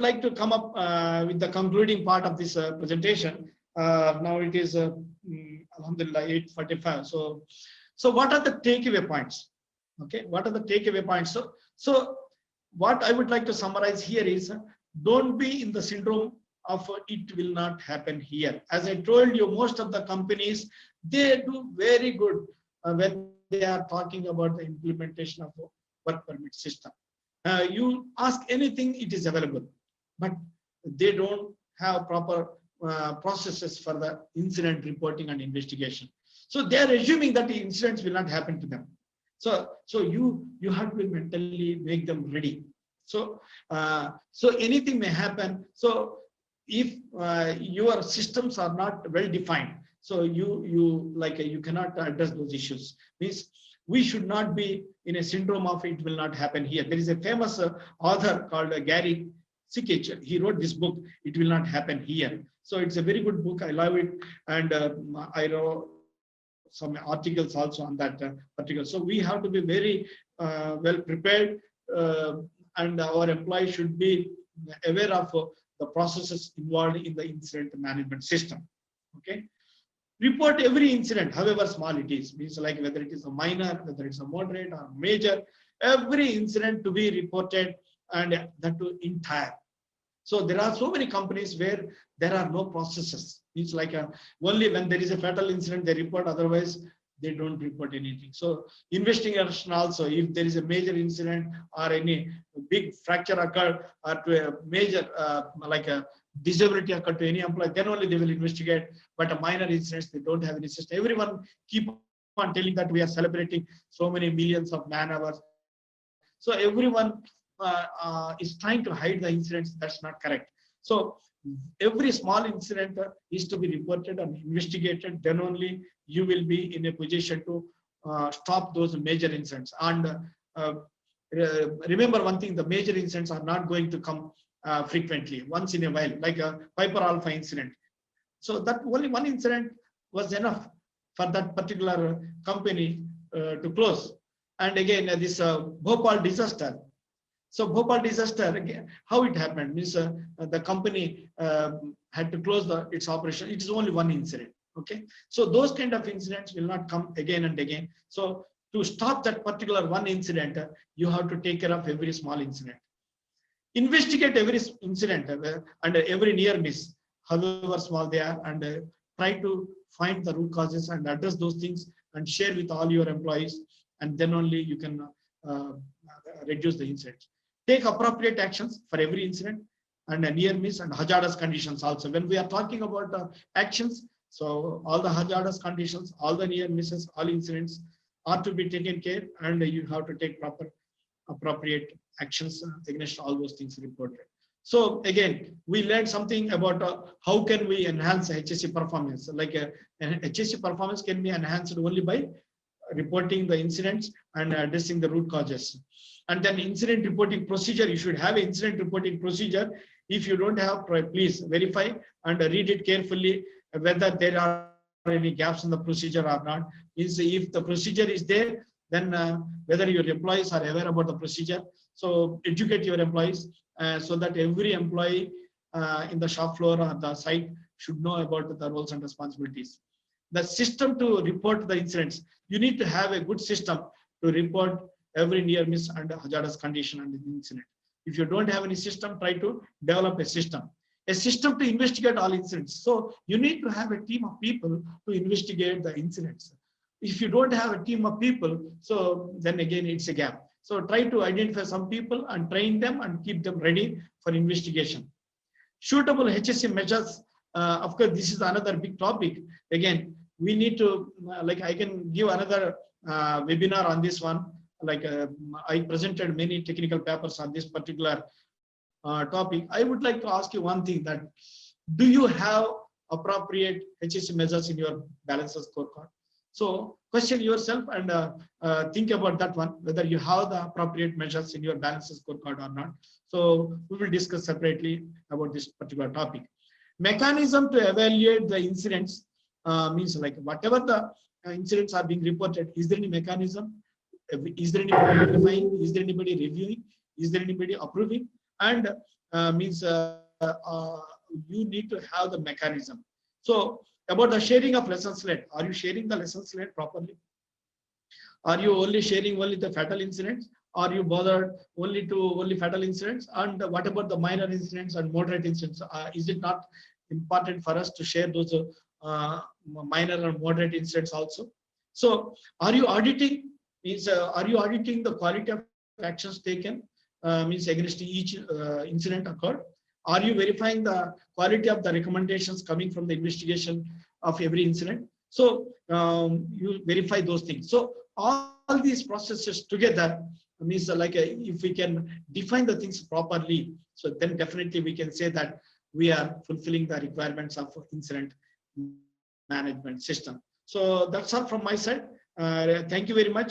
would like to come up with the concluding part of this presentation. Now it is Alhamdulillah 8:45. So what are the takeaway points? Okay, what are the takeaway points? So what I would like to summarize here is, don't be in the syndrome of it will not happen here. As I told you, most of the companies, they do very good when they are talking about the implementation of a work permit system. You ask anything, it is available, but they don't have proper processes for the incident reporting and investigation. So they are assuming that the incidents will not happen to them. So you have to mentally make them ready. So anything may happen. So if your systems are not well defined, so you cannot address those issues. Means we should not be in a syndrome of it will not happen here. There is a famous author called Gary Sikich. He wrote this book, It Will Not Happen Here. So it's a very good book. I love it. And I wrote some articles also on that particular. So we have to be very well prepared, and our employees should be aware of the processes involved in the incident management system. Okay. Report every incident, however small it is. Means like whether it is a minor, whether it's a moderate or major, every incident to be reported, and that to entire. So there are so many companies where there are no processes. It's like only when there is a fatal incident they report, otherwise they don't report anything. So investigation also, if there is a major incident or any big fracture occurred or to a major like a disability occurred to any employee, then only they will investigate. But a minor incidents, they don't have any system. Everyone keep on telling that we are celebrating so many millions of man hours. So everyone is trying to hide the incidents. That's not correct. So every small incident is to be reported and investigated. Then only you will be in a position to stop those major incidents. And remember one thing: the major incidents are not going to come frequently. Once in a while, like a Piper Alpha incident. So that only one incident was enough for that particular company to close. And again, this Bhopal disaster. So Bhopal disaster, again, how it happened means the company had to close its operation. It is only one incident. Okay, so those kind of incidents will not come again and again. So to stop that particular one incident, you have to take care of every small incident. Investigate every incident and every near miss, however small they are, and try to find the root causes and address those things and share with all your employees, and then only you can reduce the incidents. Take appropriate actions for every incident and a near miss and hazardous conditions also. When we are talking about actions, so all the hazardous conditions, all the near misses, all incidents are to be taken care, and you have to take proper appropriate actions against all those things reported. So again, we learned something about how can we enhance HSE performance. Like HSE performance can be enhanced only by reporting the incidents and addressing the root causes. And then incident reporting procedure, you should have an incident reporting procedure. If you don't have, please verify and read it carefully whether there are any gaps in the procedure or not. If the procedure is there, then whether your employees are aware about the procedure. So educate your employees so that every employee in the shop floor or the site should know about the roles and responsibilities. The system to report the incidents, you need to have a good system to report every near miss and hazardous condition and incident. If you don't have any system, try to develop a system to investigate all incidents. So you need to have a team of people to investigate the incidents. If you don't have a team of people, so then again it's a gap. So try to identify some people and train them and keep them ready for investigation. Suitable HSE measures. Of course, this is another big topic. Again, we need to, like I can give another webinar on this one. Like I presented many technical papers on this particular topic. I would like to ask you one thing: that do you have appropriate HSE measures in your balances scorecard? So question yourself and think about that one, whether you have the appropriate measures in your balances scorecard or not. So we will discuss separately about this particular topic. Mechanism to evaluate the incidents means like whatever the incidents are being reported, is there any mechanism? Is there anybody verifying? Is there anybody reviewing? Is there anybody approving? And means you need to have the mechanism. So about the sharing of lessons learned, are you sharing the lessons learned properly? Are you only sharing only the fatal incidents? Are you bothered only fatal incidents? And what about the minor incidents and moderate incidents? Is it not important for us to share those minor and moderate incidents also? So are you auditing? Means are you auditing the quality of actions taken? Means against each incident occurred. Are you verifying the quality of the recommendations coming from the investigation of every incident? So you verify those things. So all these processes together means if we can define the things properly, so then definitely we can say that we are fulfilling the requirements of incident management system. So that's all from my side. Thank you very much.